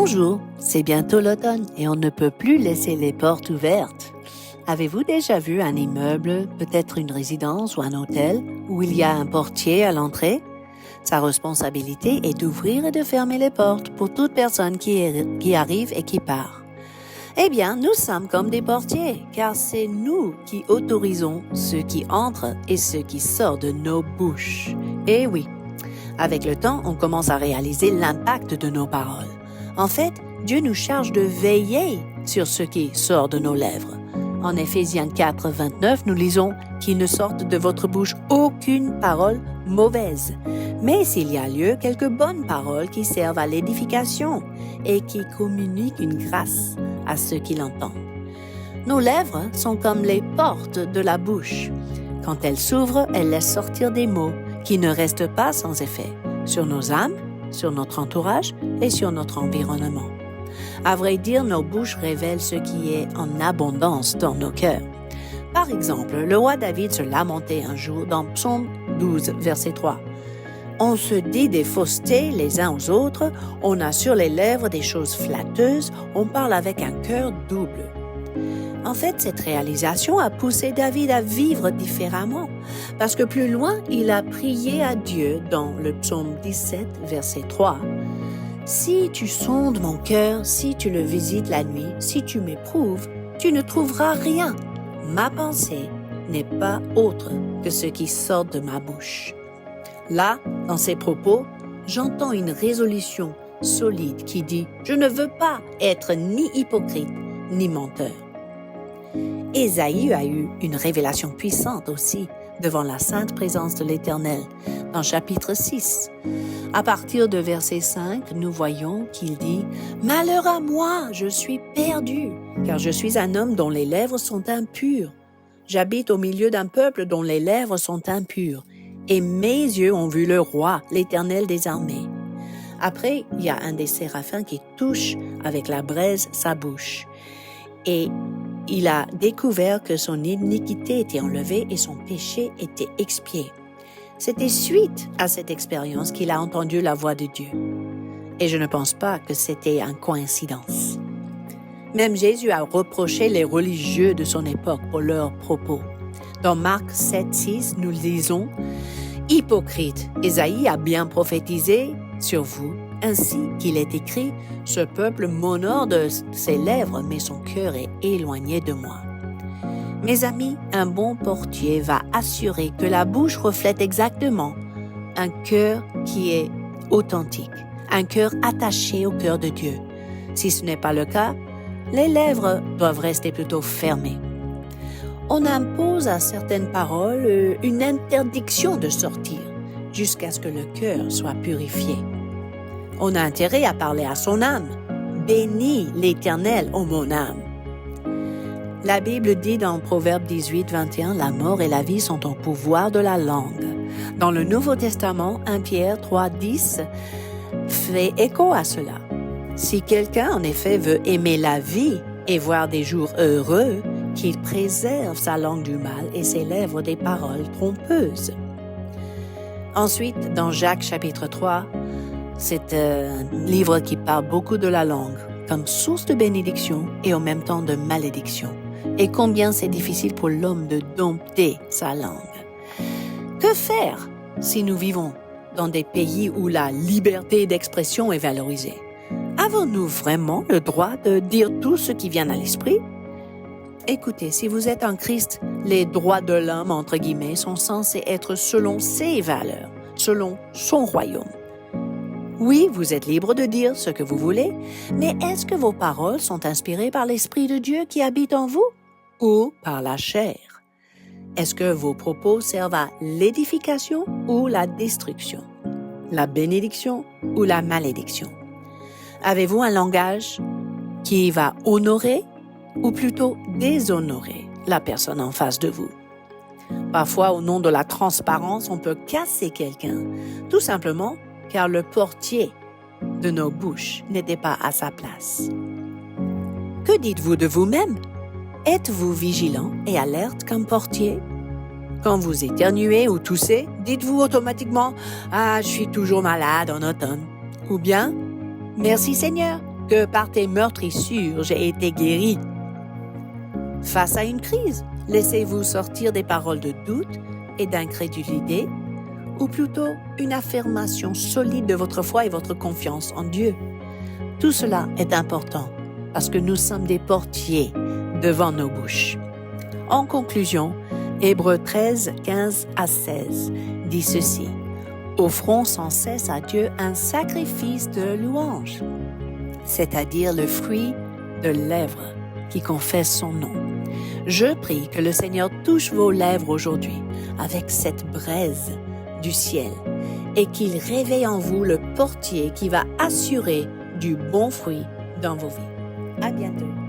Bonjour, c'est bientôt l'automne et on ne peut plus laisser les portes ouvertes. Avez-vous déjà vu un immeuble, peut-être une résidence ou un hôtel, où il y a un portier à l'entrée? Sa responsabilité est d'ouvrir et de fermer les portes pour toute personne qui arrive et qui part. Eh bien, nous sommes comme des portiers, car c'est nous qui autorisons ceux qui entrent et ceux qui sortent de nos bouches. Eh oui, avec le temps, on commence à réaliser l'impact de nos paroles. En fait, Dieu nous charge de veiller sur ce qui sort de nos lèvres. En Éphésiens 4, 29, nous lisons « Qu'il ne sorte de votre bouche aucune parole mauvaise, mais s'il y a lieu, quelques bonnes paroles qui servent à l'édification et qui communiquent une grâce à ceux qui l'entendent. » Nos lèvres sont comme les portes de la bouche. Quand elles s'ouvrent, elles laissent sortir des mots qui ne restent pas sans effet sur nos âmes, sur notre entourage et sur notre environnement. À vrai dire, nos bouches révèlent ce qui est en abondance dans nos cœurs. Par exemple, le roi David se lamentait un jour dans Psaume 12, verset 3. « On se dit des faussetés les uns aux autres, on a sur les lèvres des choses flatteuses, on parle avec un cœur double. » En fait, cette réalisation a poussé David à vivre différemment, parce que plus loin, il a prié à Dieu dans le psaume 17, verset 3. « Si tu sondes mon cœur, si tu le visites la nuit, si tu m'éprouves, tu ne trouveras rien. Ma pensée n'est pas autre que ce qui sort de ma bouche. » Là, dans ses propos, j'entends une résolution solide qui dit « Je ne veux pas être ni hypocrite, ni menteur. » Ésaïe a eu une révélation puissante aussi devant la sainte présence de l'Éternel dans chapitre 6. À partir de verset 5, nous voyons qu'il dit « Malheur à moi, je suis perdu, car je suis un homme dont les lèvres sont impures. J'habite au milieu d'un peuple dont les lèvres sont impures, et mes yeux ont vu le roi, l'Éternel des armées. » Après, il y a un des séraphins qui touche avec la braise sa bouche. Et il a découvert que son iniquité était enlevée et son péché était expié. C'était suite à cette expérience qu'il a entendu la voix de Dieu. Et je ne pense pas que c'était une coïncidence. Même Jésus a reproché les religieux de son époque pour leurs propos. Dans Marc 7, 6, nous lisons « Hypocrite, Ésaïe a bien prophétisé sur vous, ainsi qu'il est écrit, ce peuple m'honore de ses lèvres, mais son cœur est éloigné de moi. » Mes amis, un bon portier va assurer que la bouche reflète exactement un cœur qui est authentique, un cœur attaché au cœur de Dieu. Si ce n'est pas le cas, les lèvres doivent rester plutôt fermées. On impose à certaines paroles une interdiction de sortir jusqu'à ce que le cœur soit purifié. On a intérêt à parler à son âme. « Bénis l'Éternel, ô mon âme. » La Bible dit dans Proverbe 18, 21, « La mort et la vie sont au pouvoir de la langue. » Dans le Nouveau Testament, 1 Pierre 3, 10 fait écho à cela. Si quelqu'un, en effet, veut aimer la vie et voir des jours heureux, qu'il préserve sa langue du mal et ses lèvres des paroles trompeuses. Ensuite, dans Jacques chapitre 3, c'est un livre qui parle beaucoup de la langue comme source de bénédiction et en même temps de malédiction. Et combien c'est difficile pour l'homme de dompter sa langue. Que faire si nous vivons dans des pays où la liberté d'expression est valorisée? Avons-nous vraiment le droit de dire tout ce qui vient à l'esprit? Écoutez, si vous êtes en Christ, les droits de l'homme, entre guillemets, sont censés être selon ses valeurs, selon son royaume. Oui, vous êtes libre de dire ce que vous voulez, mais est-ce que vos paroles sont inspirées par l'Esprit de Dieu qui habite en vous ou par la chair? Est-ce que vos propos servent à l'édification ou la destruction, la bénédiction ou la malédiction? Avez-vous un langage qui va honorer ou plutôt déshonorer la personne en face de vous? Parfois, au nom de la transparence, on peut casser quelqu'un, tout simplement car le portier de nos bouches n'était pas à sa place. Que dites-vous de vous-même? Êtes-vous vigilant et alerte comme portier? Quand vous éternuez ou toussez, dites-vous automatiquement « Ah, je suis toujours malade en automne » ou bien « Merci Seigneur, que par tes meurtrissures j'ai été guéri. Face à une crise, laissez-vous sortir des paroles de doute et d'incrédulité, ou plutôt une affirmation solide de votre foi et votre confiance en Dieu. Tout cela est important parce que nous sommes des portiers devant nos bouches. En conclusion, Hébreux 13, 15 à 16 dit ceci: « Offrons sans cesse à Dieu un sacrifice de louange, c'est-à-dire le fruit de lèvres qui confesse son nom. Je prie que le Seigneur touche vos lèvres aujourd'hui avec cette braise du ciel et qu'il réveille en vous le portier qui va assurer du bon fruit dans vos vies. À bientôt.